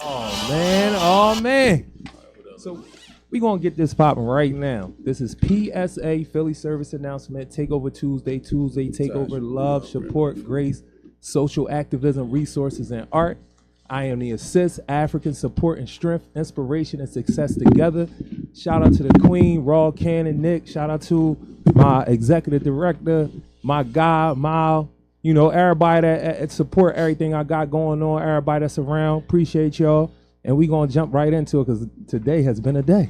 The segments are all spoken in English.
Oh man, oh man. So we gonna get this popping right now. This is PSA Philly Service Announcement. Takeover Tuesday. Takeover love, support, grace, social activism, resources, and art. I am the assist, African support and strength, inspiration and success together. Shout out to the Queen, Raw Cannon, Nick. Shout out to my executive director, my guy, Mal. You know, everybody that support everything I got going on, everybody that's around. Appreciate y'all. And we gonna jump right into it because today has been a day.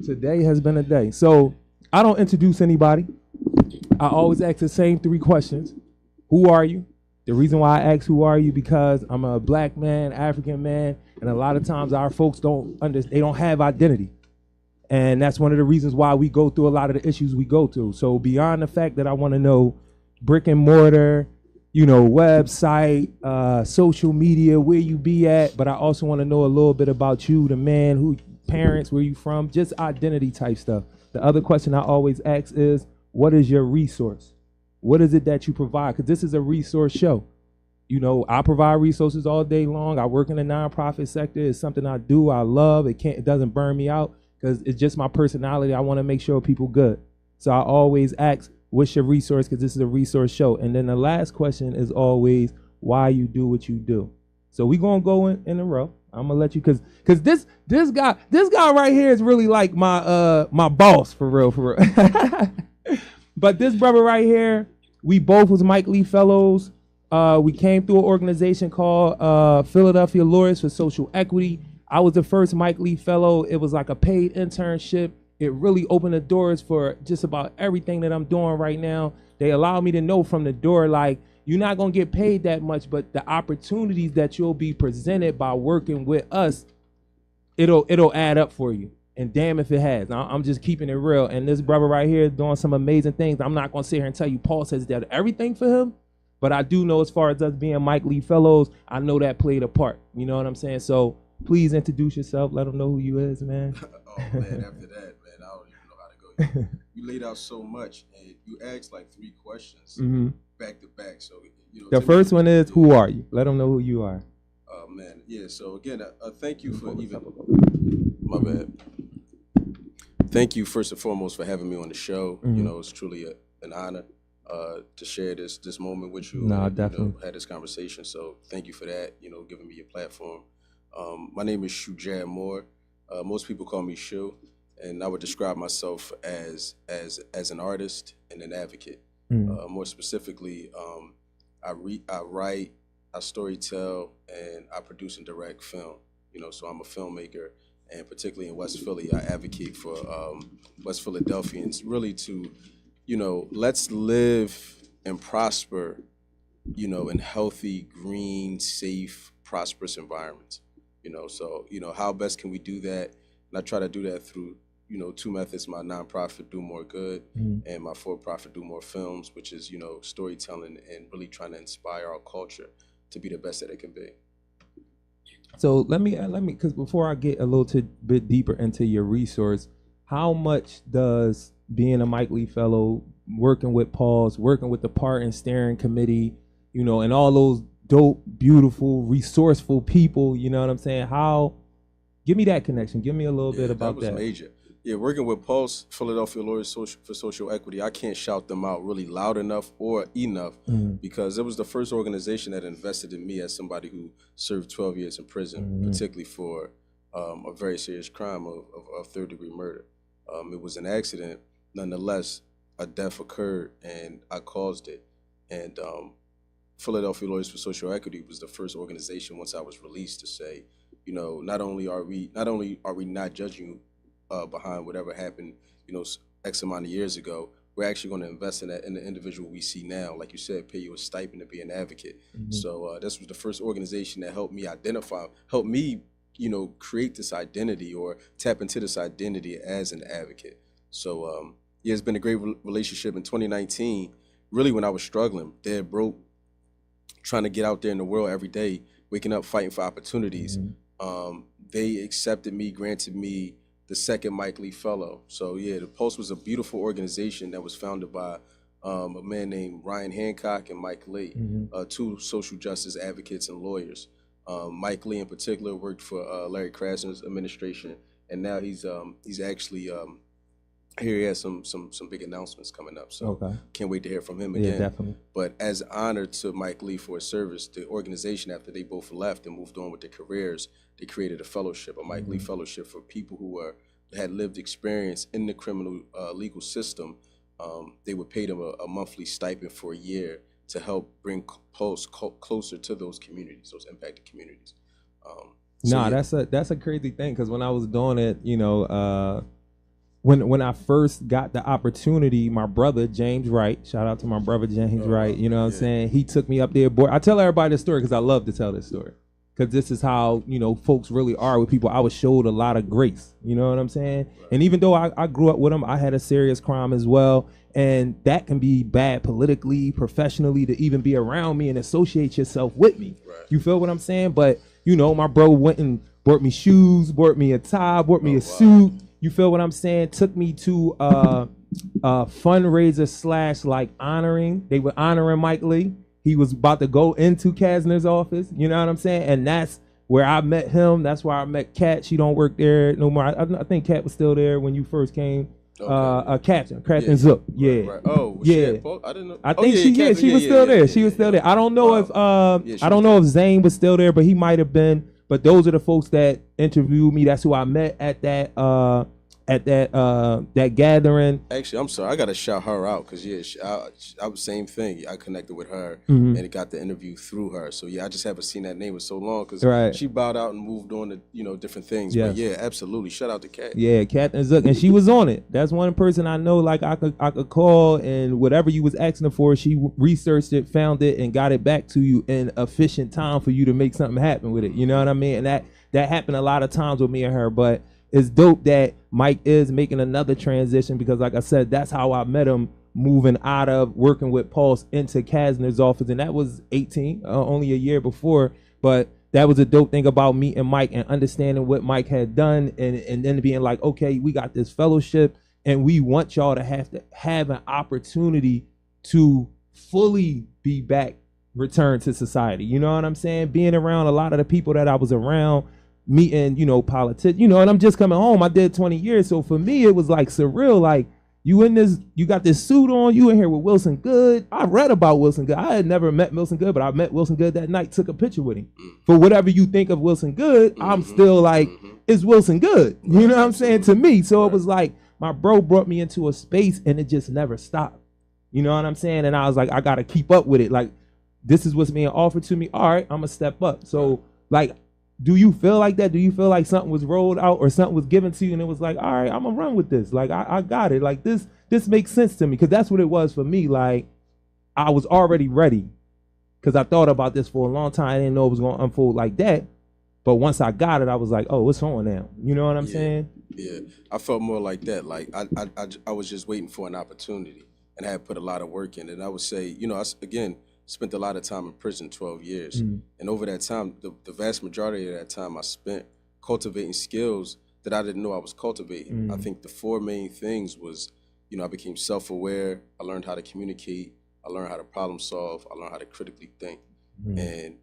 Today has been a day. So I don't introduce anybody. I always ask the same three questions. Who are you? The reason why I ask who are you because I'm a black man, African man, and a lot of times our folks they don't have identity. And that's one of the reasons why we go through a lot of the issues we go through. So beyond the fact that I want to know brick and mortar, you know, website, social media, where you be at, but I also want to know a little bit about you, the man, who, parents, where you from, just identity type stuff. The other question I always ask is, what is your resource? What is it that you provide? Because this is a resource show. You know, I provide resources all day long. I work in the nonprofit sector. It's something I do. I love. It doesn't burn me out because it's just my personality. I want to make sure people good. So I always ask, what's your resource? Because this is a resource show. And then the last question is always why you do what you do. So we gonna go in a row. I'm gonna let you because this guy right here is really like my boss for real. But this brother right here, we both was Mike Lee Fellows. We came through an organization called Philadelphia Lawyers for Social Equity. I was the first Mike Lee Fellow. It was like a paid internship. It really opened the doors for just about everything that I'm doing right now. They allowed me to know from the door, like, you're not gonna get paid that much, but the opportunities that you'll be presented by working with us, it'll add up for you. And damn if it has. Now, I'm just keeping it real. And this brother right here is doing some amazing things. I'm not gonna sit here and tell you Paul says that everything for him, but I do know as far as us being Mike Lee Fellows, I know that played a part. You know what I'm saying? So please introduce yourself. Let them know who you is, man. Oh man, after that, man, I don't even know how to go. You laid out so much, and you asked like three questions back to back. So you know, the first one is, who are you? Let them know who you are. Oh man, yeah. So again, thank you for even. My bad. Thank you first and foremost for having me on the show. You know, it's truly an honor to share this moment with you. No, and, definitely. you know, had this conversation. So thank you for that. You know, giving me your platform. My name is Jarue Jamaal. Most people call me Shu, and I would describe myself as an artist and an advocate. More specifically, I write, I storytell, and I produce and direct film. You know, so I'm a filmmaker, and particularly in West Philly, I advocate for West Philadelphians really to, you know, let's live and prosper, you know, in healthy, green, safe, prosperous environments. You know, so, you know, how best can we do that? And I try to do that through, you know, two methods: my nonprofit, Do More Good, and my for-profit, Do More Films, which is, you know, storytelling and really trying to inspire our culture to be the best that it can be. So let me, because before I get a little bit deeper into your resource, how much does being a Mike Lee Fellow, working with Pauls, working with the Pardon Steering Committee, you know, and all those dope, beautiful, resourceful people, you know what I'm saying? Give me that connection. Give me a little bit about that. That was major. Yeah, working with Pulse, Philadelphia Lawyers for Social Equity, I can't shout them out really loud enough or enough because it was the first organization that invested in me as somebody who served 12 years in prison, particularly for a very serious crime of third-degree murder. It was an accident. Nonetheless, a death occurred, and I caused it. And Philadelphia Lawyers for Social Equity was the first organization once I was released to say, you know, not only are we not judging you behind whatever happened, you know, X amount of years ago, we're actually going to invest in that in the individual we see now. Like you said, pay you a stipend to be an advocate. So this was the first organization that helped me, you know, create this identity or tap into this identity as an advocate. So yeah, it's been a great relationship. In 2019, really when I was struggling, dead broke, trying to get out there in the world every day, waking up, fighting for opportunities. They accepted me, granted me the second Mike Lee Fellow. So yeah, the Pulse was a beautiful organization that was founded by a man named Ryan Hancock and Mike Lee, two social justice advocates and lawyers. Mike Lee in particular worked for Larry Krasner's administration, and now he's actually here he has some big announcements coming up. So can't wait to hear from him again. Yeah, definitely. But as honor to Mike Lee for his service, the organization, after they both left and moved on with their careers, they created a fellowship, a Mike Lee Fellowship for people who had lived experience in the criminal legal system. They would pay them a monthly stipend for a year to help bring Pulse closer to those communities, those impacted communities. That's a crazy thing, because when I was doing it, when I first got the opportunity, my brother James Wright, shout out to my brother James Wright, you know what I'm saying? He took me up there. Boy, I tell everybody this story because I love to tell this story, because this is how folks really are with people. I was showed a lot of grace, you know what I'm saying? And even though I grew up with him, I had a serious crime as well. And that can be bad politically, professionally, to even be around me and associate yourself with me. Right. You feel what I'm saying? But, my bro went and bought me shoes, bought me a tie, bought me a suit. You feel what I'm saying? Took me to a fundraiser / like honoring. They were honoring Mike Lee. He was about to go into Kasner's office. You know what I'm saying? And that's where I met him. That's where I met Kat. She don't work there no more. I think Kat was still there when you first came. Captain Zook. Yeah. Right. Oh, yeah. I didn't know. I think she was still there. She was still there. I don't know if I don't know if Zane was still there, but he might have been. But those are the folks that interviewed me. That's who I met at that that gathering. Actually, I'm sorry, I gotta shout her out because I was same thing. I connected with her and it got the interview through her. So I just haven't seen that name in so long because she bowed out and moved on to different things. Yes. But absolutely, shout out to Kat. Yeah, Kat and Zook, and she was on it. That's one person I know. Like I could call, and whatever you was asking her for, she researched it, found it, and got it back to you in efficient time for you to make something happen with it. You know what I mean? And that happened a lot of times with me and her, but. It's dope that Mike is making another transition because, like I said, that's how I met him, moving out of working with Pulse into Kasner's office. And that was 18, only a year before. But that was a dope thing about meeting Mike and understanding what Mike had done and then being like, okay, we got this fellowship and we want y'all to have an opportunity to fully be back, return to society. You know what I'm saying? Being around a lot of the people that I was around, meeting, politicians, and I'm just coming home. I did 20 years. So for me, it was like surreal. Like you got this suit on, you in here with Wilson Good. I read about Wilson Good. I had never met Wilson Good, but I met Wilson Good that night, took a picture with him. For whatever you think of Wilson Good, I'm still like, it's Wilson Good. You know what I'm saying? To me. So it was like, my bro brought me into a space and it just never stopped. You know what I'm saying? And I was like, I got to keep up with it. Like, this is what's being offered to me. All right, I'm going to step up. So like, do you feel like that? Do you feel like something was rolled out or something was given to you and it was like, all right, I'm gonna run with this. Like I got it. Like this makes sense to me, because that's what it was for me. Like I was already ready because I thought about this for a long time. I didn't know it was gonna unfold like that. But once I got it, I was like, oh, it's on now. You know what I'm saying? Yeah, I felt more like that. Like I was just waiting for an opportunity and I had put a lot of work in. And I would say, I spent a lot of time in prison, 12 years. And over that time, the vast majority of that time I spent cultivating skills that I didn't know I was cultivating. I think the four main things was, I became self-aware. I learned how to communicate. I learned how to problem solve. I learned how to critically think. And,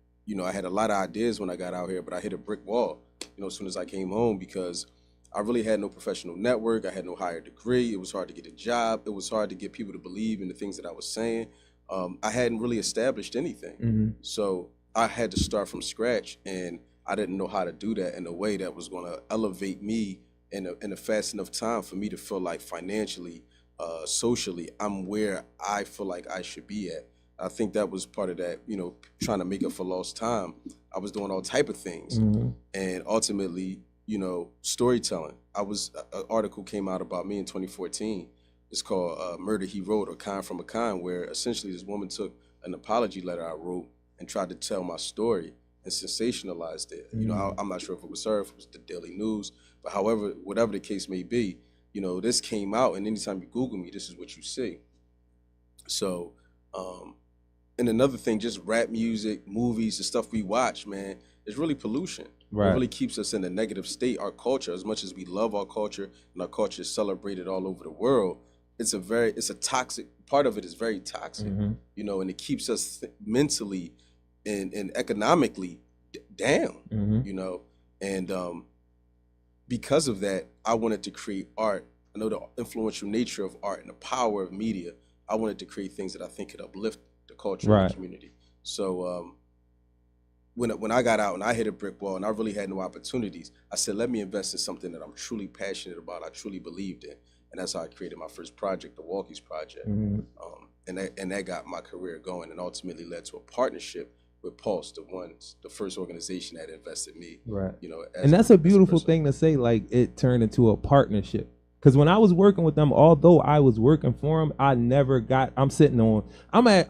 I had a lot of ideas when I got out here, but I hit a brick wall, as soon as I came home, because I really had no professional network. I had no higher degree. It was hard to get a job. It was hard to get people to believe in the things that I was saying. I hadn't really established anything. So I had to start from scratch, and I didn't know how to do that in a way that was going to elevate me in a fast enough time for me to feel like financially, socially, I'm where I feel like I should be at. I think that was part of that, trying to make up for lost time. I was doing all type of things. And ultimately, storytelling. An article came out about me in 2014. It's called Murder He Wrote, or Kind from a Kind, where essentially this woman took an apology letter I wrote and tried to tell my story and sensationalized it. I'm not sure if it was her, if it was the Daily News, but whatever the case may be, this came out, and anytime you Google me, this is what you see. So, and another thing, just rap music, movies, the stuff we watch, man, it's really pollution. Right. It really keeps us in a negative state. Our culture, as much as we love our culture and our culture is celebrated all over the world, it's a toxic, part of it is very toxic, and it keeps us mentally and economically down, Mm-hmm. you know, and because of that, I wanted to create art. I know the influential nature of art and the power of media. I wanted to create things that I think could uplift the culture and the community. So when I got out and I hit a brick wall and I really had no opportunities, I said, let me invest in something that I'm truly passionate about, I truly believed in. And that's how I created my first project, the Walkies Project. Mm-hmm. And that got my career going and ultimately led to a partnership with Pulse, the first organization that invested me. Right. You know, and that's a beautiful thing to say, like it turned into a partnership. Because when I was working with them, although I was working for them, I'm sitting on at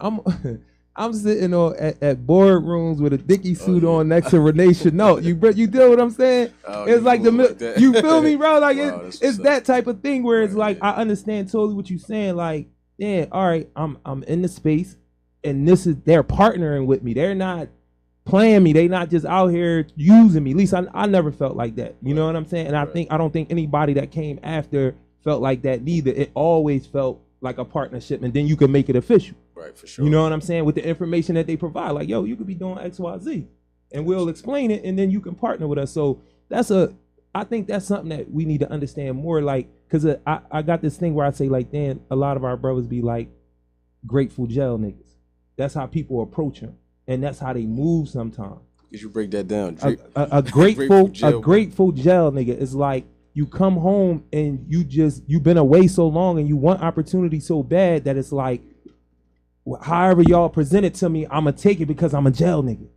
boardrooms with a Dickie suit on next to Renee Chenault. You deal what I'm saying? It's like you feel me, bro? Like wow, it's that type of thing where it's like I understand totally what you're saying. Like, yeah, all right, I'm in the space, and they're partnering with me. They're not playing me. They not just out here using me. At least I never felt like that. You know what I'm saying? And I don't think anybody that came after felt like that neither. It always felt like a partnership, and then you can make it official. Right, for sure. You know what I'm saying? With the information that they provide, like, yo, you could be doing X, Y, Z, and we'll explain it, and then you can partner with us. So I think that's something that we need to understand more. Like, cause I got this thing where I say, like, Dan, a lot of our brothers be like Grateful Jail niggas. That's how people approach them. And that's how they move sometimes. Could you break that down? A grateful jail nigga is like you come home and you've been away so long and you want opportunity so bad that it's like, however y'all present it to me, I'm gonna take it because I'm a jail nigga,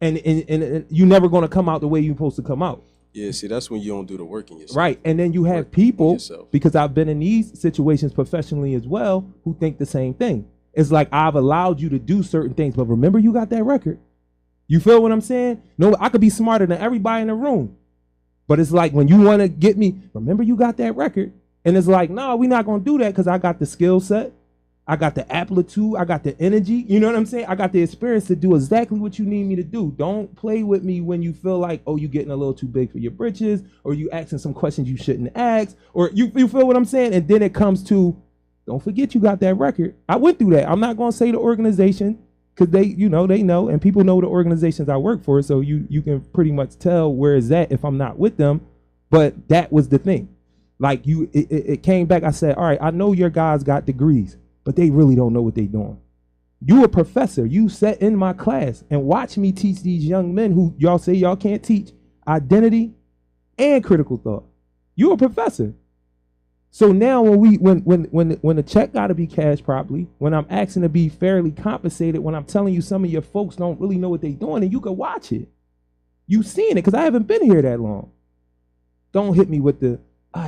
and you never gonna come out the way you're supposed to come out. Yeah, see, that's when you don't do the work in yourself. Right, and then you have people, because I've been in these situations professionally as well, who think the same thing. It's like, I've allowed you to do certain things, but remember you got that record. You feel what I'm saying? No, I could be smarter than everybody in the room. But it's like, when you want to get me, remember you got that record. And it's like, no, we're not going to do that because I got the skill set. I got the aptitude. I got the energy. You know what I'm saying? I got the experience to do exactly what you need me to do. Don't play with me when you feel like, oh, you getting a little too big for your britches, or you asking some questions you shouldn't ask, or you feel what I'm saying? And then it comes to, don't forget you got that record. I went through that. I'm not going to say the organization because they know, and people know the organizations I work for. So you can pretty much tell where it's at if I'm not with them. But that was the thing. Like it came back. I said, all right, I know your guys got degrees, but they really don't know what they're doing. You a professor. You sat in my class and watch me teach these young men who y'all say y'all can't teach identity and critical thought. You a professor. So now when the check got to be cashed properly, when I'm asking to be fairly compensated, when I'm telling you some of your folks don't really know what they're doing, and you can watch it. You seeing it because I haven't been here that long. Don't hit me with the,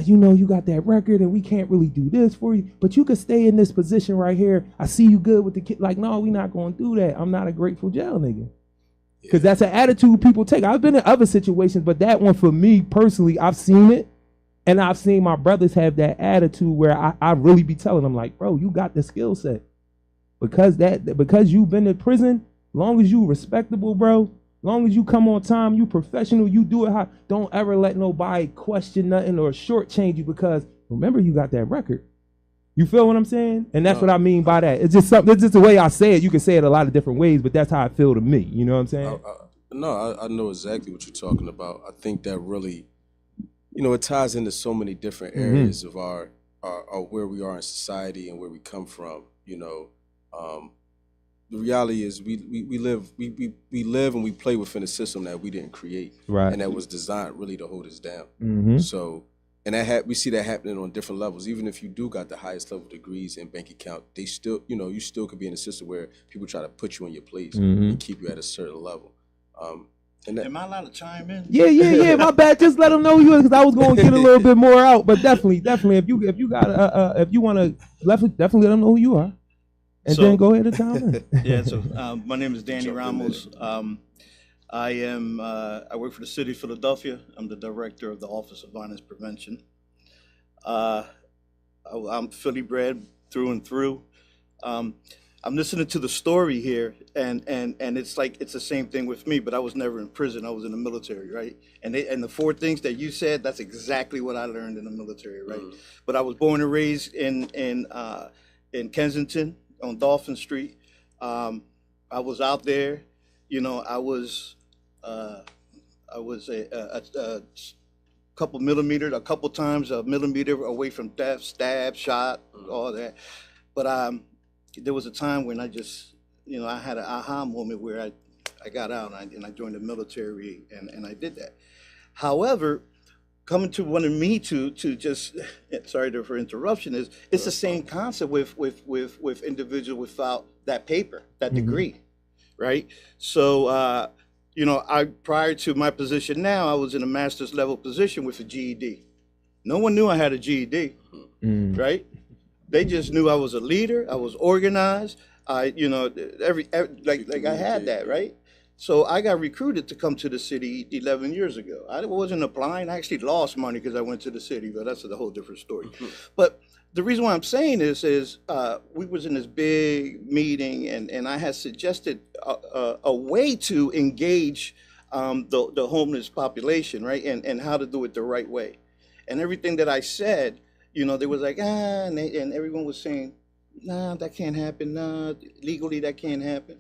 you got that record and we can't really do this for you, but you could stay in this position right here. I see you good with the kid. Like, no, we're not going to do that. I'm not a Grateful Jail nigga. Because that's an attitude people take. I've been in other situations, but that one for me personally, I've seen it. And I've seen my brothers have that attitude where I really be telling them, like, bro, you got the skill set. Because you've been in prison, long as you respectable, bro, long as you come on time, you professional, you do it how, don't ever let nobody question nothing or shortchange you, because remember you got that record. You feel what I'm saying? And that's what I mean by that. It's just the way I say it. You can say it a lot of different ways, but that's how I feel to me. You know what I'm saying? I know exactly what you're talking about. I think that really, it ties into so many different areas of our where we are in society and where we come from. The reality is we live and we play within a system that we didn't create, right? And that was designed really to hold us down. Mm-hmm. So, and we see that happening on different levels. Even if you do got the highest level degrees in bank account, they still, you still could be in a system where people try to put you in your place and keep you at a certain level. Am I allowed to chime in? Yeah. My bad. Just let them know you, because I was going to get a little bit more out. But definitely, if you got if you want to, definitely let them know who you are, and then go ahead and chime in. Yeah. So my name is Danny Ramos. I work for the city of Philadelphia. I'm the director of the Office of Violence Prevention. I'm Philly bred through and through. I'm listening to the story here, and it's like it's the same thing with me, but I was never in prison. I was in the military, right? And the four things that you said, that's exactly what I learned in the military, right? But I was born and raised in Kensington on Dolphin Street. I was out there, I was I was a a couple times a millimeter away from death, stab, shot, all that. But there was a time when I just, I had an aha moment where I got out and I joined the military and I did that. However, coming to wanting me to just, sorry for interruption, is it's the same concept with individuals without that paper, that degree, right? So, I prior to my position now, I was in a master's level position with a GED. No one knew I had a GED, right? They just knew I was a leader. I was organized. Like I had that, right? So I got recruited to come to the city 11 years ago. I wasn't applying. I actually lost money because I went to the city, but that's a whole different story. But the reason why I'm saying this is we was in this big meeting, and I had suggested a way to engage the homeless population, right, and how to do it the right way. And everything that I said, they was like, and everyone was saying, nah, that can't happen. Nah, legally that can't happen.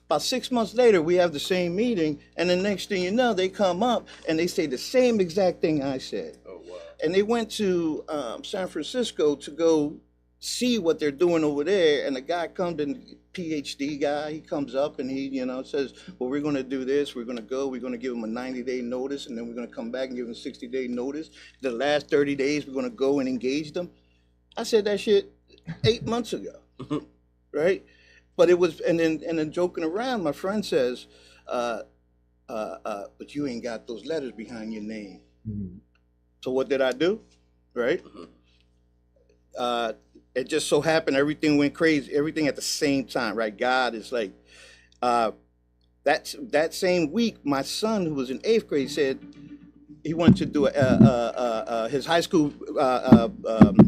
About 6 months later, we have the same meeting, and the next thing you know, they come up and they say the same exact thing I said. Oh, wow. And they went to San Francisco to go see what they're doing over there, and the guy comes in, PhD guy, he comes up and he, says, well, we're going to do this, we're going to give him a 90-day notice, and then we're going to come back and give him a 60-day notice. The last 30 days, we're going to go and engage them. I said that shit 8 months ago, right? But it was, and then joking around, my friend says, but you ain't got those letters behind your name. So what did I do, right? It just so happened everything went crazy, everything at the same time, right? God is like, that same week, my son, who was in 8th grade, said he wanted to do his high school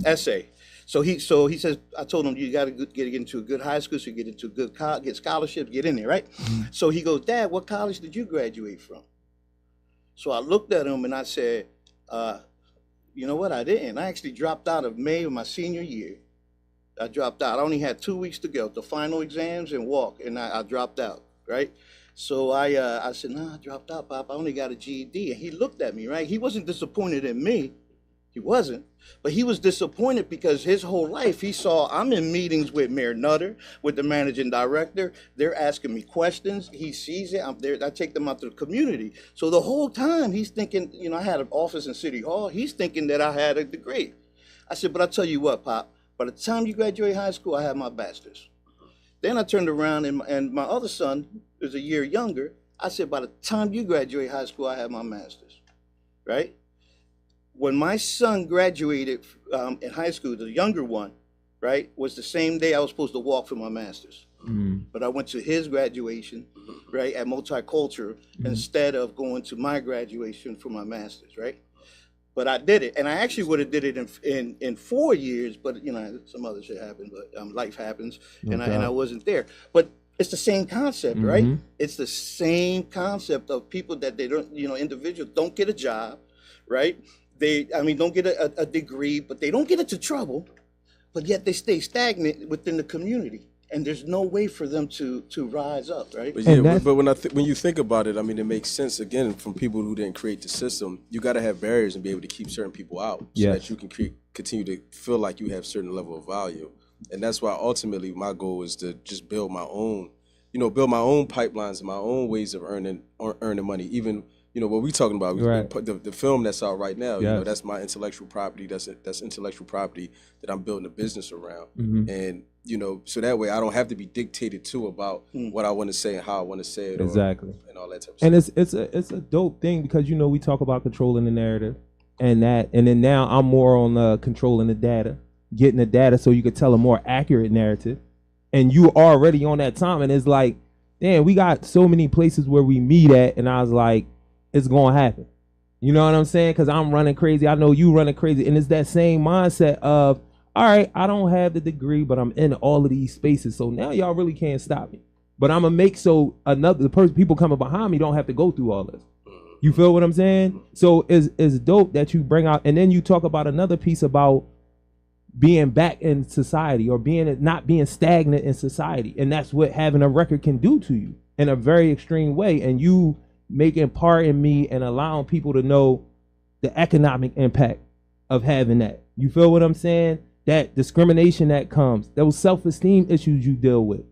essay. So he says, I told him, you got to get into a good high school, so you get into a good college, get scholarships, get in there, right? So he goes, Dad, what college did you graduate from? So I looked at him and I said, you know what, I didn't. I actually dropped out of May of my senior year. I dropped out. I only had 2 weeks to go, the final exams and walk, and I dropped out, right? So I said, nah, I dropped out, Pop. I only got a GED. And he looked at me, right? He wasn't disappointed in me. He wasn't. But he was disappointed because his whole life he saw I'm in meetings with Mayor Nutter, with the managing director. They're asking me questions. He sees it. I'm there. I take them out to the community. So the whole time he's thinking, I had an office in City Hall. He's thinking that I had a degree. I said, but I tell you what, Pop, by the time you graduate high school, I have my bachelor's. Then I turned around and my other son is a year younger. I said, by the time you graduate high school, I have my master's, right? When my son graduated in high school, the younger one, right, was the same day I was supposed to walk for my master's. But I went to his graduation, right, at multicultural instead of going to my graduation for my master's, right? But I did it, and I actually would have did it in 4 years, but some other shit happened, but life happens, and I wasn't there. But it's the same concept, right? It's the same concept of people that they don't, individuals don't get a job, right? They don't get a degree, but they don't get into trouble, but yet they stay stagnant within the community. And there's no way for them to rise up, right? But yeah, but when you think about it, it makes sense, again, from people who didn't create the system. You got to have barriers and be able to keep certain people out so that you can continue to feel like you have certain level of value. And that's why ultimately my goal is to just build my own, build my own pipelines and my own ways of earning money. Even, what we talking about, the film that's out right now, that's my intellectual property. That's intellectual property that I'm building a business around. And, so that way I don't have to be dictated to about what I want to say and how I want to say it. Exactly. And all that type of and stuff. It's a dope thing because, we talk about controlling the narrative and then now I'm more on controlling the data, getting the data so you could tell a more accurate narrative. And you already on that time. And it's like, damn, we got so many places where we meet at. And I was like, it's going to happen. You know what I'm saying? Because I'm running crazy. I know you running crazy. And it's that same mindset of, all right, I don't have the degree, but I'm in all of these spaces. So now y'all really can't stop me. But I'm going to make so people coming behind me don't have to go through all this. You feel what I'm saying? So it's dope that you bring out. And then you talk about another piece about being back in society or not being stagnant in society. And that's what having a record can do to you in a very extreme way. And you making part in me and allowing people to know the economic impact of having that. You feel what I'm saying? That discrimination that comes, those self-esteem issues you deal with.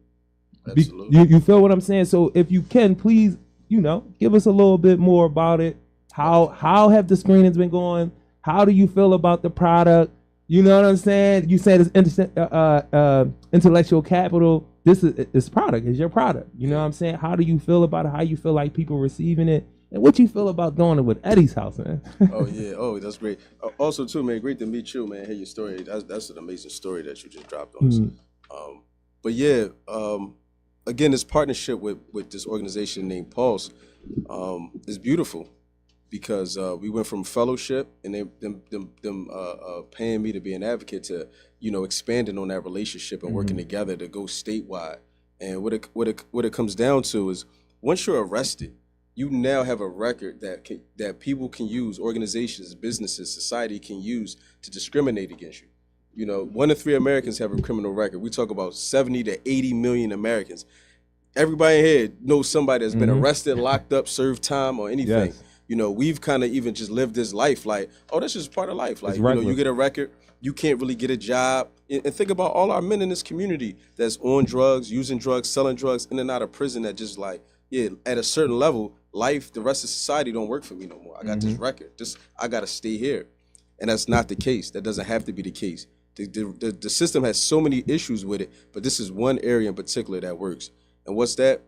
Absolutely. You feel what I'm saying? So if you can, please, give us a little bit more about it. How have the screenings been going? How do you feel about the product? You know what I'm saying? You said it's intellectual capital. This is product. It's your product. You know what I'm saying? How do you feel about it? How you feel like people receiving it? And what you feel about doing it with Eddie's House, man? Oh, yeah. Oh, that's great. Also, too, man, great to meet you, man. Hear your story. That's an amazing story that you just dropped on us. But yeah, again, this partnership with this organization named Pulse is beautiful because we went from fellowship and them paying me to be an advocate to, expanding on that relationship and working together to go statewide. And what it comes down to is once you're arrested, you now have a record that people can use, organizations, businesses, society can use to discriminate against you. 1 in 3 Americans have a criminal record. We talk about 70 to 80 million Americans. Everybody here knows somebody that's been arrested, locked up, served time, or anything. Yes. We've kind of even just lived this life like, oh, that's just part of life. Like, you get a record, you can't really get a job. And think about all our men in this community that's on drugs, using drugs, selling drugs, in and out of prison that just like, at a certain level, life, the rest of society don't work for me no more. I got this record. I got to stay here. And that's not the case. That doesn't have to be the case. The system has so many issues with it, but this is one area in particular that works. And what's that?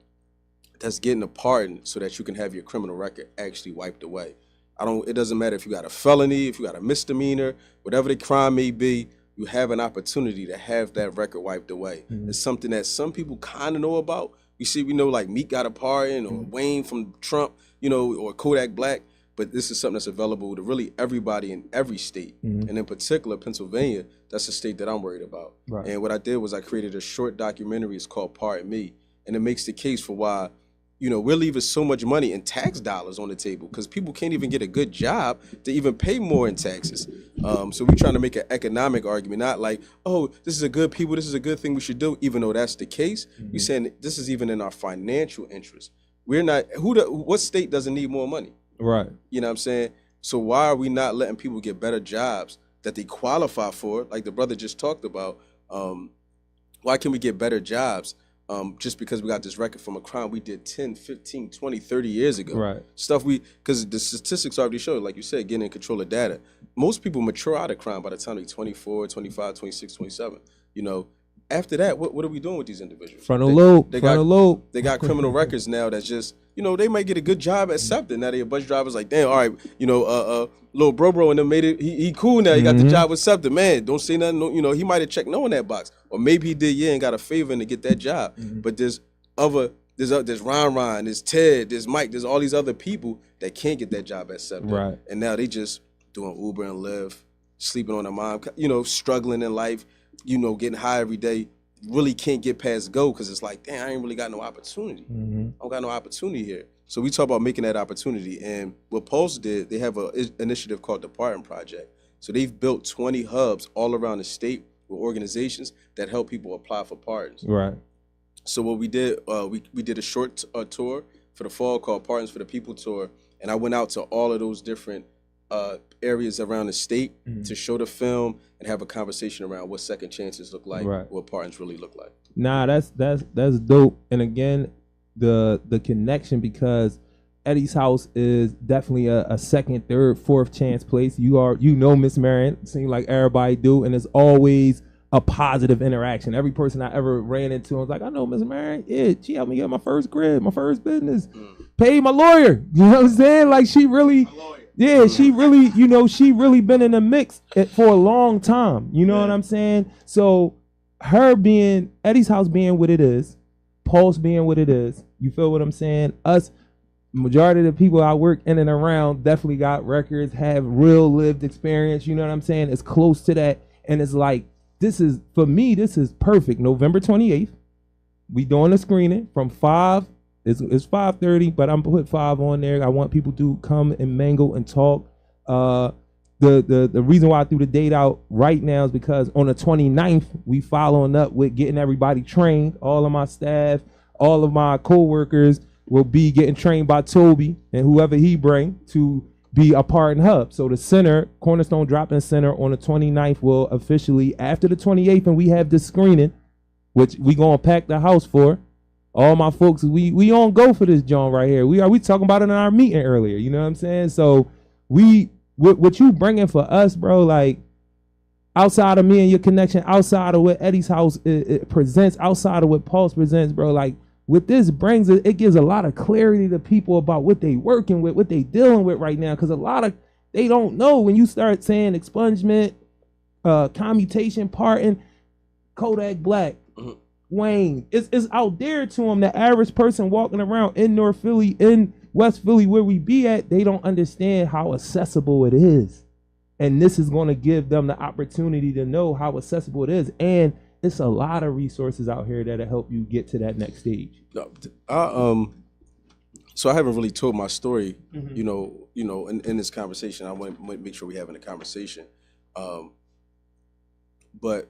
That's getting a pardon so that you can have your criminal record actually wiped away. It doesn't matter if you got a felony, if you got a misdemeanor, whatever the crime may be, you have an opportunity to have that record wiped away. It's something that some people kind of know about. We know like Meek got a pardon or Wayne from Trump, or Kodak Black, but this is something that's available to really everybody in every state. And in particular, Pennsylvania, that's the state that I'm worried about. Right. And what I did was I created a short documentary. It's called Pardon Me. And it makes the case for why, we're leaving so much money in tax dollars on the table because people can't even get a good job to even pay more in taxes. So we're trying to make an economic argument, not like, oh, this is a good people, this is a good thing we should do, even though that's the case. We're saying this is even in our financial interest. We're not, what state doesn't need more money? Right. You know what I'm saying? So why are we not letting people get better jobs that they qualify for, like the brother just talked about? Why can we get better jobs? Just because we got this record from a crime we did 10, 15, 20, 30 years ago. Right. Because the statistics already show, like you said, getting in control of data. Most people mature out of crime by the time they're 24, 25, 26, 27. After that, what are we doing with these individuals? Frontal lobe. They got criminal records now that's just, they might get a good job at something. Now they're bus drivers like, damn, all right, little bro and them made it, he cool now, he got the job with something. Man, don't say nothing, no, he might have checked no in that box. Or maybe he did, and got a favor to get that job. But there's Ron, there's Ted, there's Mike, there's all these other people that can't get that job at SEPTA. Right. And now they just doing Uber and Lyft, sleeping on their mom, struggling in life, getting high every day, really can't get past go because it's like, damn, I ain't really got no opportunity. I don't got no opportunity here. So we talk about making that opportunity. And what Pulse did, they have an initiative called the Pardon Project. So they've built 20 hubs all around the state with organizations that help people apply for pardons. Right. So what we did, we did a short tour for the fall called Pardons for the People Tour. And I went out to all of those different areas around the state to show the film and have a conversation around what second chances look like, what pardons really look like. Nah, that's dope. And again, the connection, because Eddie's House is definitely a second, third, fourth chance place. Miss Marion, seems like everybody do, and it's always a positive interaction. Every person I ever ran into was like, I know Miss Marion, she helped me get my first crib, my first business, paid my lawyer. You know what I'm saying? Like she really she really been in the mix for a long time. You know what I'm saying? So her being, Eddie's House being what it is, Pulse being what it is, you feel what I'm saying? Us, majority of the people I work in and around definitely got records, have real lived experience. You know what I'm saying? It's close to that. And it's like, for me, this is perfect. November 28th, we doing a screening from 5. It's 5:30, but I'm put 5 on there. I want people to come and mingle and talk. The reason why I threw the date out right now is because on the 29th, we following up with getting everybody trained, all of my staff, all of my co-workers. will be getting trained by Toby and whoever he bring to be a part in Hub. So the center, Cornerstone Drop-In Center on the 29th will officially, after the 28th, and we have this screening, which we gonna pack the house for. All my folks, we on go for this joint right here. We talking about it in our meeting earlier. You know what I'm saying? So what you bringing for us, bro, like outside of me and your connection, outside of what Eddie's house it presents, outside of what Pulse presents, bro, like what this brings, it gives a lot of clarity to people about what they working with, what they dealing with right now. Because a lot of, they don't know when you start saying expungement, commutation, pardon, Kodak Black, Wayne, it's out there to them. The average person walking around in North Philly, in West Philly, where we be at, they don't understand how accessible it is. And this is going to give them the opportunity to know how accessible it is. And it's a lot of resources out here that'll help you get to that next stage. So I haven't really told my story, you know, in this conversation. I want to make sure we're having a conversation. But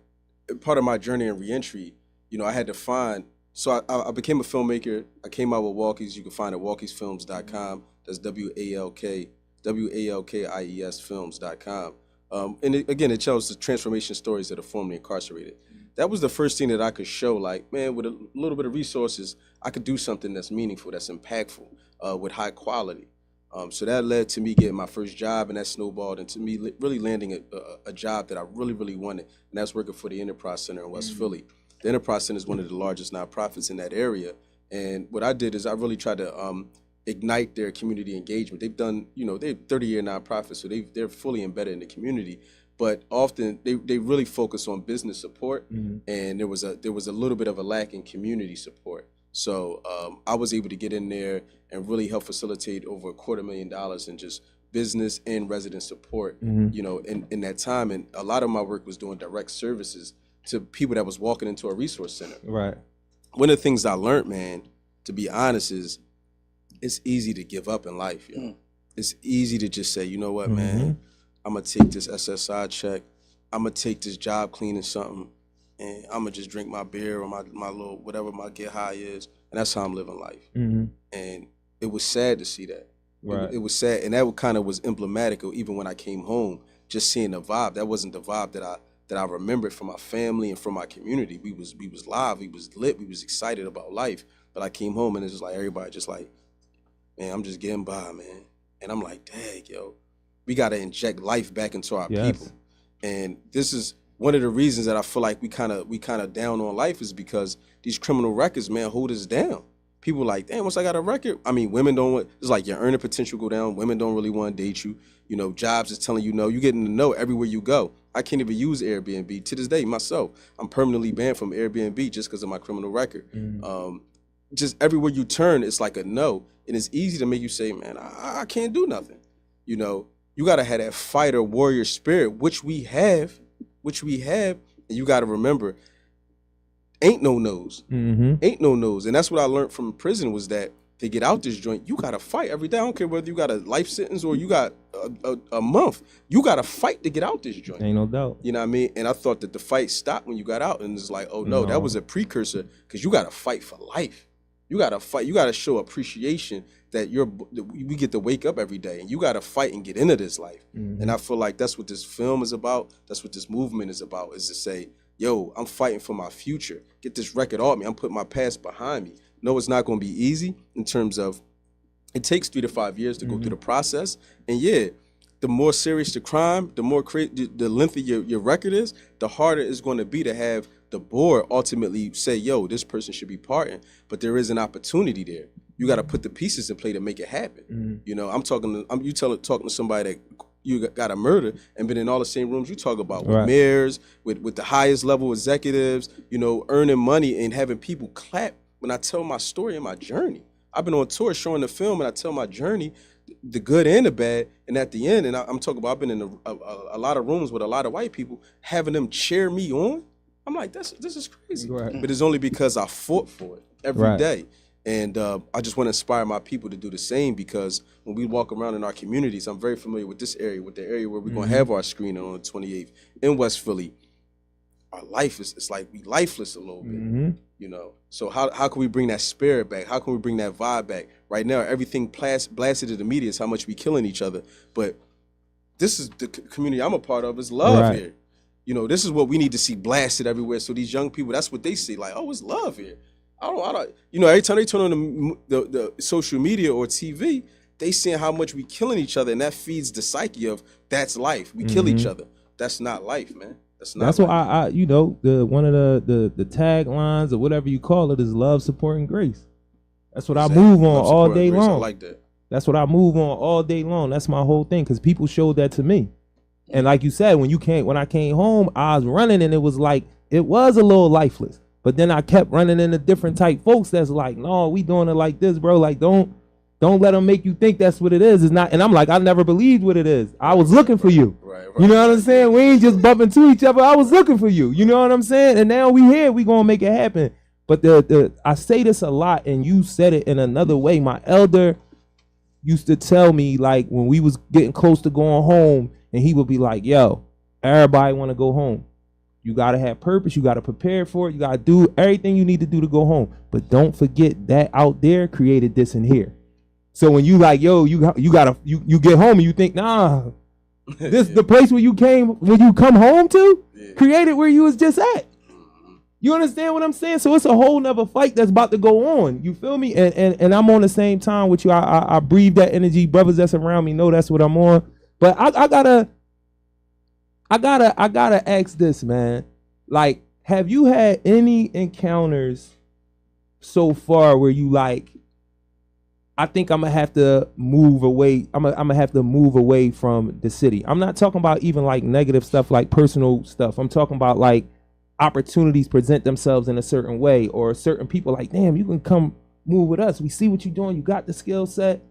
part of my journey in reentry, you know, I had to find. So I became a filmmaker. I came out with Walkies. You can find it at walkiesfilms.com. That's WALKIES films.com. And it tells the transformation stories that are formerly incarcerated. That was the first thing that I could show, like, man, with a little bit of resources, I could do something that's meaningful, that's impactful, with high quality. So that led to me getting my first job, and that snowballed into me really landing a job that I really, really wanted, and that's working for the Enterprise Center in West Philly. The Enterprise Center is one of the largest nonprofits in that area, and what I did is I really tried to ignite their community engagement. They've done, you know, they're 30-year nonprofits, so they're fully embedded in the community. But often they really focus on business support, and there was a little bit of a lack in community support. So I was able to get in there and really help facilitate over $250,000 in just business and resident support, you know, in that time. And a lot of my work was doing direct services to people that was walking into a resource center. Right. One of the things I learned, man, to be honest, is it's easy to give up in life. You know? It's easy to just say, you know what, man, I'm gonna take this SSI check, I'm gonna take this job cleaning something, and I'm gonna just drink my beer or my little whatever my get high is, and that's how I'm living life. And it was sad to see that. Right. It was sad, and that kind of was emblematic of even when I came home, just seeing the vibe. That wasn't the vibe that I remembered from my family and from my community. We was live, we was lit, we was excited about life. But I came home and it's just like everybody just like, man, I'm just getting by, man. And I'm like, dang, yo, we got to inject life back into our people. And this is one of the reasons that I feel like we kind of down on life is because these criminal records, man, hold us down. People like, damn, once I got a record, I mean, women don't want, it's like your earning potential go down. Women don't really want to date you. You know, jobs is telling you no. You're getting to know everywhere you go. I can't even use Airbnb. To this day, myself, I'm permanently banned from Airbnb just because of my criminal record. Just everywhere you turn, it's like a no. And it's easy to make you say, man, I can't do nothing. You know, you got to have that fighter, warrior spirit, which we have. And you got to remember, ain't no no's. Ain't no no's. And that's what I learned from prison was that to get out this joint, you got to fight every day. I don't care whether you got a life sentence or you got a month. You got to fight to get out this joint. Ain't no doubt. You know what I mean? And I thought that the fight stopped when you got out. And it's like, oh, no, that was a precursor because you got to fight for life. You got to fight. You got to show appreciation that we get to wake up every day. And you got to fight and get into this life. And I feel like that's what this film is about. That's what this movement is about, is to say, yo, I'm fighting for my future. Get this record off me. I'm putting my past behind me. No, it's not going to be easy in terms of it takes 3 to 5 years to go through the process. And yeah, the more serious the crime, the more the lengthier your record is, the harder it's going to be to have the board ultimately say, yo, this person should be pardoned. But there is an opportunity there. You got to put the pieces in play to make it happen. You know, talking to somebody that you got a murder and been in all the same rooms you talk about with mayors, with the highest level executives, you know, earning money and having people clap when I tell my story and my journey. I've been on tour showing the film and I tell my journey, the good and the bad, and at the end, and I'm talking about I've been in a lot of rooms with a lot of white people, having them cheer me on. I'm like, this is crazy. But it's only because I fought for it every day. And I just want to inspire my people to do the same, because when we walk around in our communities, I'm very familiar with this area, with the area where we're going to have our screening on the 28th in West Philly. our life is, it's like we lifeless a little bit, you know. So how can we bring that spirit back? How can we bring that vibe back? Right now, everything blasted in the media is how much we killing each other. But this is the community I'm a part of, is love here. You know, this is what we need to see blasted everywhere. So these young people, that's what they see. Like, oh, it's love here. I don't, you know, every time they turn on the social media or TV, they seeing how much we killing each other, and that feeds the psyche of that's life. We kill each other. That's not life, man. That's why I you know, one of the taglines or whatever you call it is love, support, and grace. That's what I move on all day long. I like that. That's what I move on all day long. That's my whole thing, because people showed that to me. And like you said, when I came home, I was running, and it was like, it was a little lifeless. But then I kept running into different type folks that's like, no, we doing it like this, bro. Like, don't let them make you think that's what it is. It's not. And I'm like, I never believed what it is. I was looking for you. Right. You know what I'm saying? We ain't just bumping to each other. I was looking for you. You know what I'm saying? And now we here. We gonna make it happen. But I say this a lot, and you said it in another way. My elder used to tell me, like, when we was getting close to going home, and he would be like, yo, everybody want to go home. You got to have purpose. You got to prepare for it. You got to do everything you need to do to go home. But don't forget that out there created this in here. So when you like, yo, you get home and you think, nah, this the place where you come home to, created where you was just at. You understand what I'm saying? So it's a whole nother fight that's about to go on. You feel me? And I'm on the same time with you. I breathe that energy. Brothers that's around me know that's what I'm on. But I gotta ask this, man. Like, have you had any encounters so far where you like, I think I'm gonna have to move away. I'm gonna have to move away from the city. I'm not talking about even like negative stuff, like personal stuff. I'm talking about like opportunities present themselves in a certain way, or certain people like, damn, you can come move with us. We see what you're doing. You got the skill set.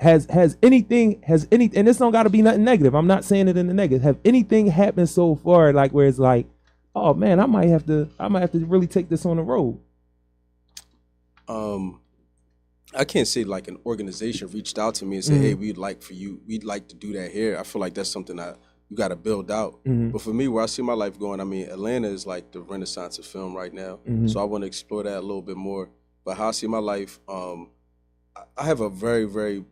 Has anything, and this don't got to be nothing negative. I'm not saying it in the negative. Have anything happened so far, like where it's like, oh man, I might have to really take this on the road? I can't say like an organization reached out to me and said, hey, we'd like to do that here. I feel like that's something that you got to build out. But for me, where I see my life going, I mean, Atlanta is like the renaissance of film right now. So I want to explore that a little bit more. But how I see my life, I have a very, very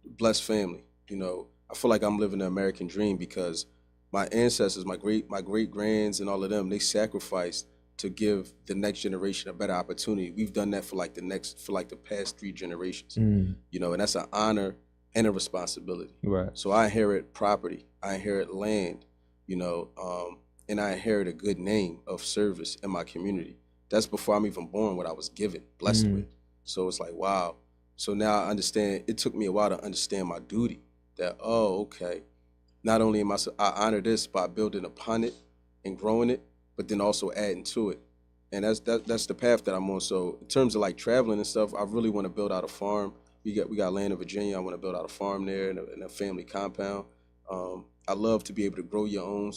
blessed family. You know, I feel like I'm living the American dream because my ancestors, my great grands and all of them, they sacrificed to give the next generation a better opportunity. We've done that for the past 3 generations. You know, and that's an honor and a responsibility. Right. So I inherit property, I inherit land, you know, and I inherit a good name of service in my community. That's before I'm even born, what I was given, blessed with. So it's like, wow. So now I understand, it took me a while to understand my duty, that, oh, okay, not only am I honor this by building upon it and growing it, but then also adding to it. And that's the path that I'm on. So in terms of like traveling and stuff, I really want to build out a farm. We got land in Virginia. I want to build out a farm there and a family compound. I love to be able to grow your own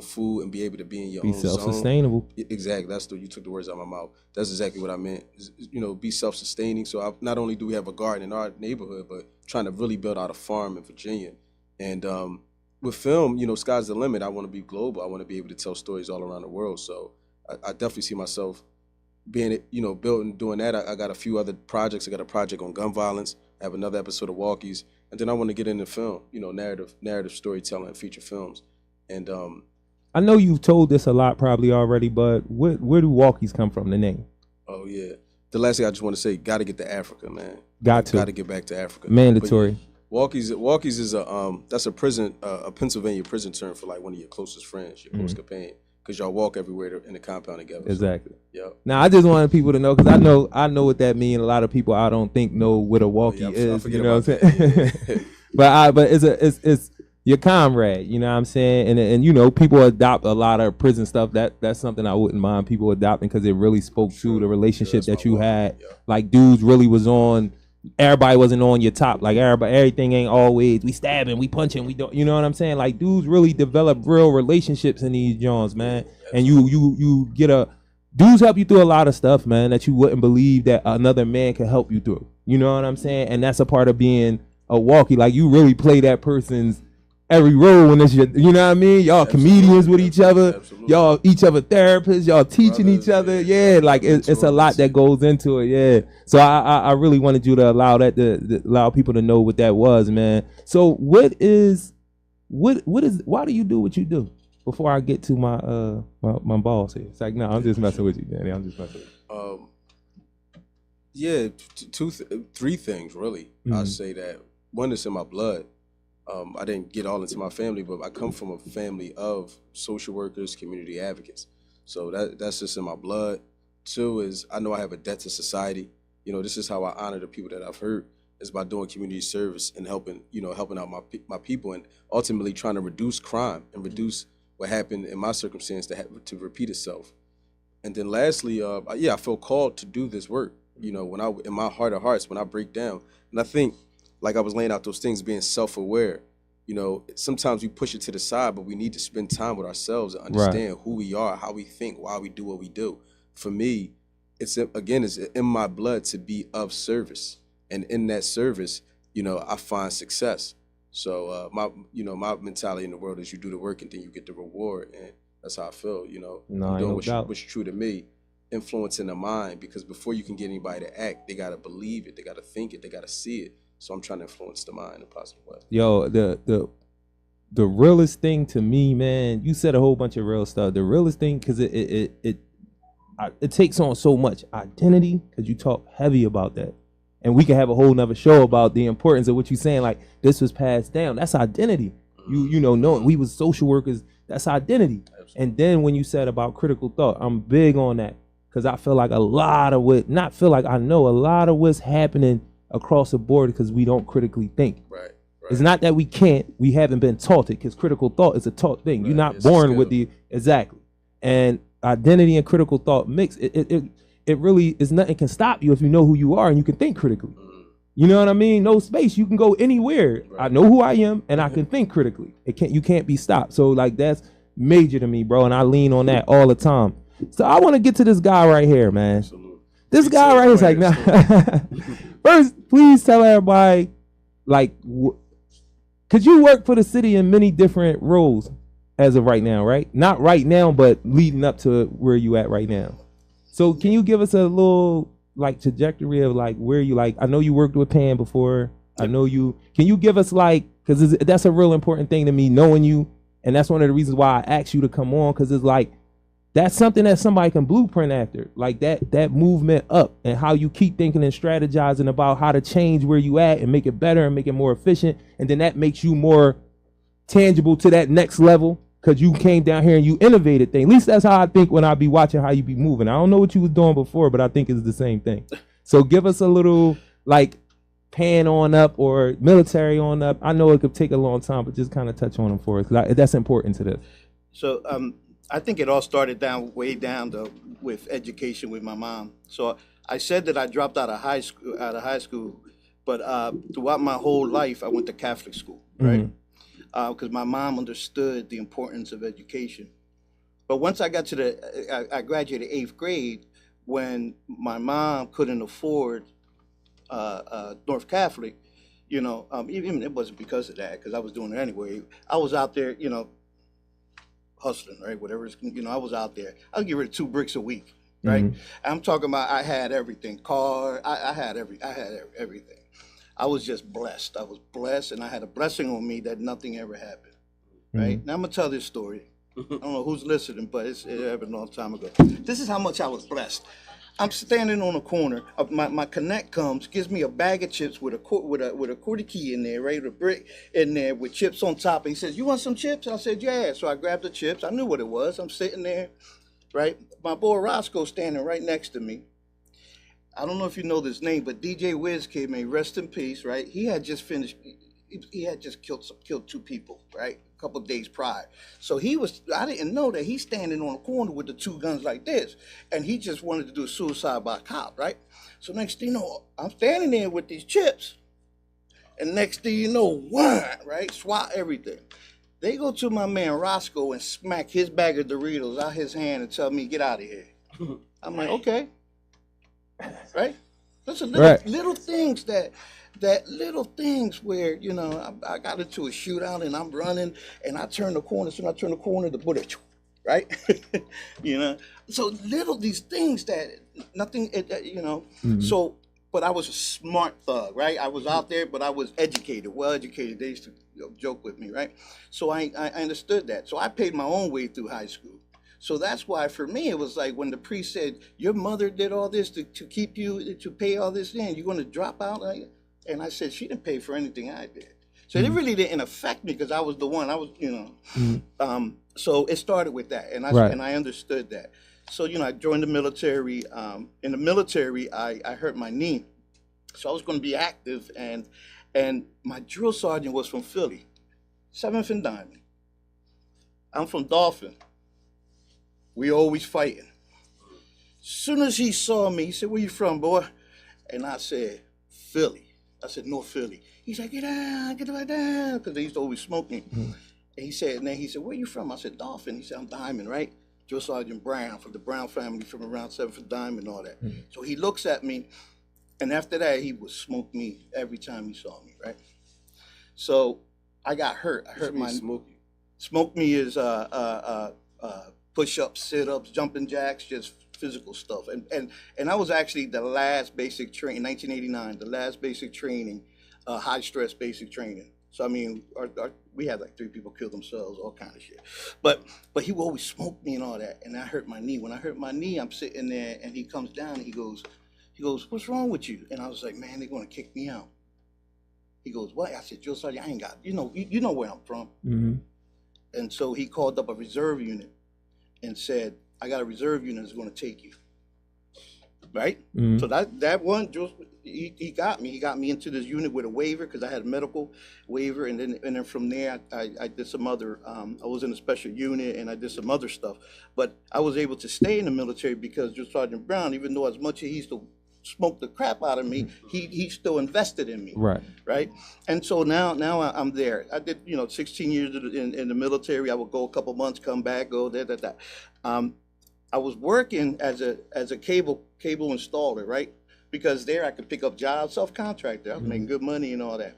food and be able to be in your own zone. Be self-sustainable. Exactly. You took the words out of my mouth. That's exactly what I meant. You know, be self-sustaining. So not only do we have a garden in our neighborhood, but trying to really build out a farm in Virginia. And with film, you know, sky's the limit. I want to be global. I want to be able to tell stories all around the world. So I definitely see myself being, you know, building, doing that. I got a few other projects. I got a project on gun violence. I have another episode of Walkies. And then I want to get into film, you know, narrative storytelling and feature films. And I know you've told this a lot probably already, but where do Walkies come from, the name? Oh, yeah. The last thing I just want to say, got to get to Africa, man. Got to get back to Africa. Mandatory. Walkies is that's a Pennsylvania prison term for like one of your closest friends, your close companion, because y'all walk everywhere in the compound together. Exactly. So, yeah. Now I just wanted people to know, because I know what that means. A lot of people I don't think know what a walkie is. You know what I'm saying? but it's your comrade. You know what I'm saying? And you know, people adopt a lot of prison stuff. That's something I wouldn't mind people adopting, because it really spoke to the relationship that you had. Yeah. Like dudes really was on. Everybody wasn't on your top. Like everything ain't always we stabbing, we punching, we don't. You know what I'm saying? Like dudes really develop real relationships in these joints, man. And you get dudes help you through a lot of stuff, man, that you wouldn't believe that another man could help you through. You know what I'm saying? And that's a part of being a walkie. Like you really play that person's every role when it's your, you know what I mean? Y'all comedians with each other. Absolutely. Y'all each other therapists. Y'all teaching each other. Yeah, like it's a lot that goes into it. Yeah. So I really wanted you to allow that to allow people to know what that was, man. So why do you do what you do? Before I get to my boss here, it's like, no, I'm just messing with you, Danny. I'm just messing with you. Yeah, three things really. I say that one is in my blood. I didn't get all into my family, but I come from a family of social workers, community advocates. So that's just in my blood. Two is I know I have a debt to society. You know, this is how I honor the people that I've hurt, is by doing community service and helping out my people, and ultimately trying to reduce crime and reduce what happened in my circumstance to repeat itself. And then lastly, I feel called to do this work. You know, in my heart of hearts, when I break down, and I think, like I was laying out those things, being self-aware. You know, sometimes we push it to the side, but we need to spend time with ourselves and understand who we are, how we think, why we do what we do. For me, it's in my blood to be of service, and in that service, you know, I find success. So my mentality in the world is you do the work and then you get the reward, and that's how I feel. You know, no, doing no what's true to me, influencing the mind, because before you can get anybody to act, they gotta believe it, they gotta think it, they gotta see it. So I'm trying to influence the mind in a positive way. Yo, the realest thing to me, man, you said a whole bunch of real stuff. The realest thing, because it takes on so much identity, because you talk heavy about that. And we can have a whole nother show about the importance of what you're saying, like this was passed down. That's identity. You know, knowing we was social workers, that's identity. Absolutely. And then when you said about critical thought, I'm big on that, because I feel like I know a lot of what's happening across the board because we don't critically think. Right. It's not that we haven't been taught it, because critical thought is a taught thing. Right. You're not born with exactly. And identity and critical thought mix, it really is nothing can stop you if you know who you are and you can think critically. You know what I mean? No space. You can go anywhere. Right. I know who I am and I can think critically. You can't be stopped. So like that's major to me, bro. And I lean on that all the time. So I want to get to this guy right here, man. Absolutely. This guy right here is like, nah. First, please tell everybody, like, could you work for the city in many different roles as of right now, right? Not right now, but leading up to where you at right now. So can you give us a little like trajectory of like where you like? I know you worked with Pam before. I know you. Can you give us like, because that's a real important thing to me, knowing you, and that's one of the reasons why I asked you to come on, because it's like that's something that somebody can blueprint after, like that movement up, and how you keep thinking and strategizing about how to change where you at and make it better and make it more efficient, and then that makes you more tangible to that next level. Because you came down here and you innovated things. At least that's how I think when I be watching how you be moving. I don't know what you was doing before, but I think it's the same thing. So give us a little, like, pan on up or military on up. I know it could take a long time, but just kind of touch on them for us, because that's important to this. So I think it all started way down with education with my mom. So I said that I dropped out of high school, but throughout my whole life, I went to Catholic school, right? Mm-hmm. Because my mom understood the importance of education. But once I got I graduated 8th grade, when my mom couldn't afford North Catholic, you know, even it wasn't because of that, because I was doing it anyway. I was out there, you know, hustling, right? Whatever, you know, I was out there. I'll get rid of 2 bricks a week, right? Mm-hmm. I'm talking about I had everything, car, I had everything. I was just blessed. I was blessed, and I had a blessing on me that nothing ever happened, right? Mm-hmm. Now, I'm going to tell this story. I don't know who's listening, but it happened a long time ago. This is how much I was blessed. I'm standing on a corner. My connect comes, gives me a bag of chips with a quarter key in there, right? With a brick in there with chips on top. And he says, "You want some chips?" I said, "Yeah." So I grabbed the chips. I knew what it was. I'm sitting there, right? My boy Roscoe standing right next to me. I don't know if you know this name, but DJ Wiz came in, rest in peace, right? He had just finished, he had just killed 2 people, right? A couple of days prior. So I didn't know that he's standing on a corner with the 2 guns like this. And he just wanted to do a suicide by cop, right? So next thing you know, I'm standing there with these chips. And next thing you know, right? SWAT everything. They go to my man Roscoe and smack his bag of Doritos out his hand and tell me, "Get out of here." I'm like, okay. Right? That's a Right. little things that little things where, you know, I got into a shootout and I'm running and I turn the corner. So I turn the corner, the bullet, right? You know, so little these things that nothing, you know. So, but I was a smart thug, right? I was out there, but I was educated, well educated. They used to, you know, joke with me, right? So I understood that. So I paid my own way through high school. So that's why for me it was like when the priest said, "Your mother did all this to keep you to pay all this in. You're going to drop out." And I said, "She didn't pay for anything I did." So it really didn't affect me because I was the one. I was, you know. So it started with that, and I understood that. So, you know, I joined the military. In the military, I hurt my knee, so I was going to be active, and my drill sergeant was from Philly, 7th and Diamond. I'm from Dolphin. We always fighting. Soon as he saw me, he said, "Where you from, boy?" And I said, "Philly." I said, "North Philly." He said, "Get down," because they used to always smoke me. And he said, "Where you from?" I said, "Dolphin." He said, "I'm Diamond, right? Drill Sergeant Brown from the Brown family from around 7th Diamond and all that." So he looks at me, and after that, he would smoke me every time he saw me, right? So I got hurt. I hurt my smoke me is push-ups, sit-ups, jumping jacks, just physical stuff. And I was actually the last basic training in 1989, the last basic training, high-stress basic training. So I mean, we had like 3 people kill themselves, all kind of shit. But he would always smoke me and all that, and I hurt my knee. When I hurt my knee, I'm sitting there, and he comes down and he goes, "What's wrong with you?" And I was like, "Man, they're gonna kick me out." He goes, "What?" I said, "Drill Sergeant, I ain't got, you know where I'm from." And so he called up a reserve unit and said, "I got a reserve unit that's going to take you." Right? So that one, he got me. He got me into this unit with a waiver because I had a medical waiver, and then from there I did some other. I was in a special unit and I did some other stuff, but I was able to stay in the military because Drill Sergeant Brown, even though as much as he used to smoke the crap out of me, he still invested in me. Right. And so now I'm there. I did 16 years in the military. I would go a couple months, come back, go that. I was working as a cable installer, right? Because there I could pick up jobs, self-contractor. I was making good money and all that.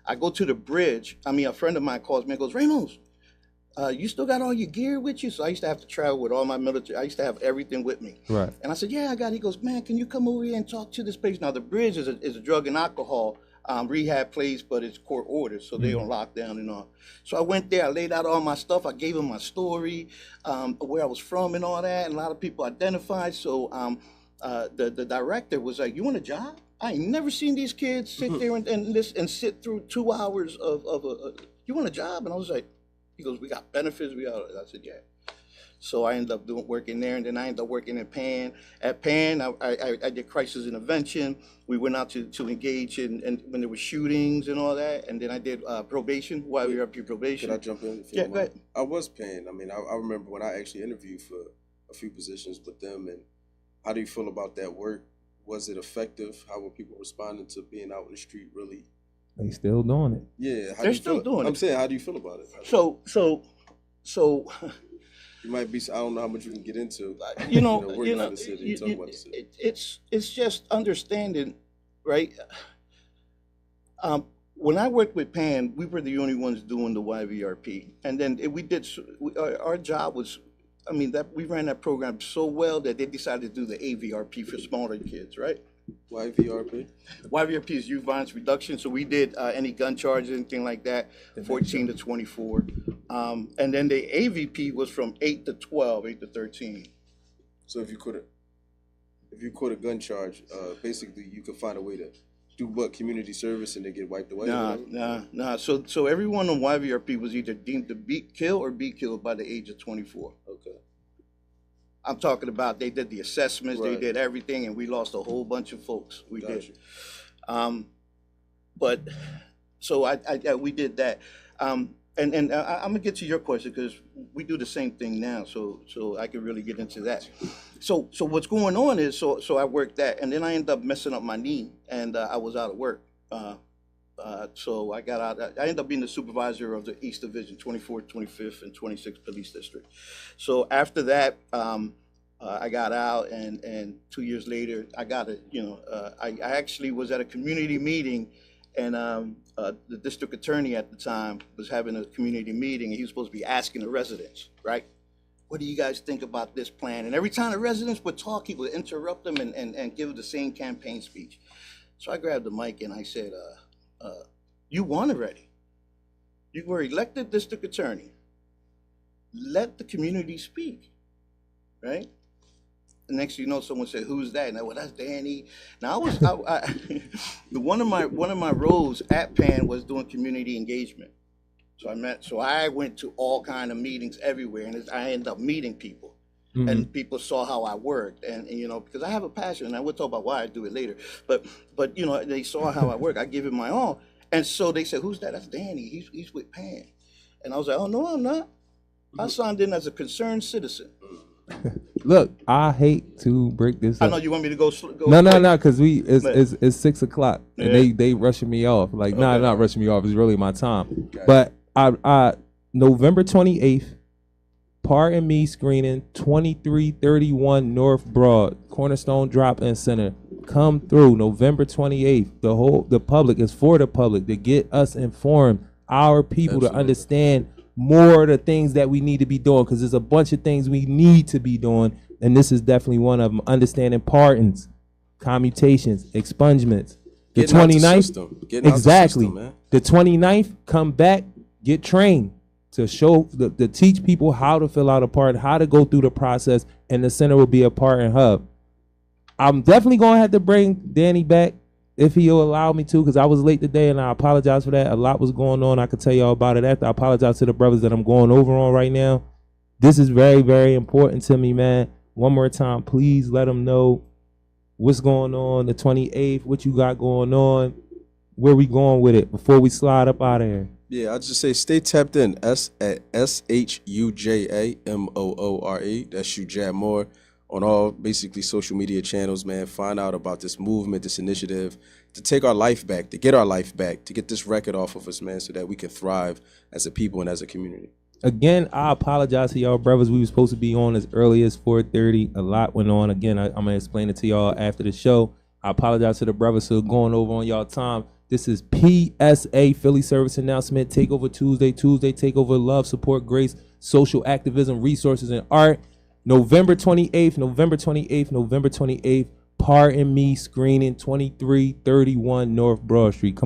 I go to the bridge. A friend of mine calls me and goes, "Ramos, you still got all your gear with you?" So I used to have to travel with all my military. I used to have everything with me. Right. And I said, "Yeah, I got it." He goes, "Man, can you come over here and talk to this place?" Now, the bridge is a drug and alcohol rehab place, but it's court ordered, so they on lockdown and all. So I went there, I laid out all my stuff, I gave him my story, where I was from and all that, and a lot of people identified. So the director was like, "You want a job? I ain't never seen these kids sit there and listen and sit through 2 hours of you want a job?" And I was like, he goes, "We got benefits, we got," I said, "Yeah." So I ended up working there, and then I ended up working at PAN. At PAN, I did crisis intervention. We went out to engage in when there were shootings and all that, and then I did probation, while we were up your probation. Can I jump in? Yeah, go ahead. I was PAN. I remember when I actually interviewed for a few positions with them. And how do you feel about that work? Was it effective? How were people responding to being out in the street? Really? They still doing it. Yeah, they're still doing it. I'm saying, how do you feel about it? So. You might be. I don't know how much you can get into. Working out the city, talking about the city. It's just understanding, right? When I worked with PAN, we were the only ones doing the YVRP, and then our job was, that we ran that program so well that they decided to do the AVRP for smaller kids, right? YVRP? YVRP is youth violence reduction. So we did any gun charges, anything like that, 14 to 24. And then the AVP was from 8 to 12, 8 to 13. So if you quit a gun charge, basically you could find a way to do what, community service, and they get wiped away? Nah. So everyone on YVRP was either deemed to be killed by the age of 24. Okay. I'm talking about they did the assessments, Right. They did everything, and we lost a whole bunch of folks. We Gotcha. did. But so we did that. And I'm gonna get to your question because we do the same thing now, so I can really get into that. So what's going on is so I worked that, and then I ended up messing up my knee, and I was out of work. So I got out. I ended up being the supervisor of the East Division, 24th, 25th, and 26th Police District. So after that, I got out, and 2 years later, I got it. I actually was at a community meeting, and the district attorney at the time was having a community meeting, and he was supposed to be asking the residents, right? What do you guys think about this plan? And every time the residents would talk, he would interrupt them and give the same campaign speech. So I grabbed the mic and I said, you won already. You were elected district attorney. Let the community speak, right? The next thing you know, someone said, "Who's that?" And I, well, that's Danny. Now one of my roles at PAN was doing community engagement. So I went to all kind of meetings everywhere, and I ended up meeting people, and people saw how I worked, and because I have a passion, and I will talk about why I do it later. But they saw how I work. I give it my all, and so they said, "Who's that?" That's Danny. He's with PAN, and I was like, "Oh no, I'm not. I signed in as a concerned citizen." Look, I hate to break this up. I know you want me to go. No, because it's 6 o'clock and Yeah. they rushing me off. Like, Okay. nah, not rushing me off. It's really my time. Okay. But I November 28th, pardon me, screening 2331 North Broad, Cornerstone Drop-In Center. Come through November 28th. The public is for the public to get us informed, our people to Absolutely. understand more of the things that we need to be doing, because there's a bunch of things we need to be doing, and this is definitely one of them. Understanding pardons, commutations, expungements. The Getting out the 29th, system. Getting out the exactly. system, man. The 29th, come back, get trained to show, to teach people how to fill out a pardon, how to go through the process, and the center will be a pardon hub. I'm definitely gonna have to bring Danny back if he'll allow me to, because I was late today and I apologize for that. A lot was going on. I could tell y'all about it after. I apologize to the brothers that I'm going over on right now. This is very, very important to me, man. One more time, please let them know what's going on the 28th, what you got going on, where we going with it before we slide up out of here. Yeah, I just say stay tapped in. SHUJAMOORE. That's Shujamore on all basically social media channels, man. Find out about this movement, this initiative to take our life back, to get our life back, to get this record off of us, man, so that we can thrive as a people and as a community. Again, I apologize to y'all brothers. We were supposed to be on as early as 4:30. A lot went on. Again, I'm going to explain it to y'all after the show. I apologize to the brothers for going over on y'all time. This is PSA, Philly Service Announcement, Takeover Tuesday, Takeover Love, Support, Grace, Social Activism, Resources, and Art. November 28th, pardon me, screening 2331 North Broad Street.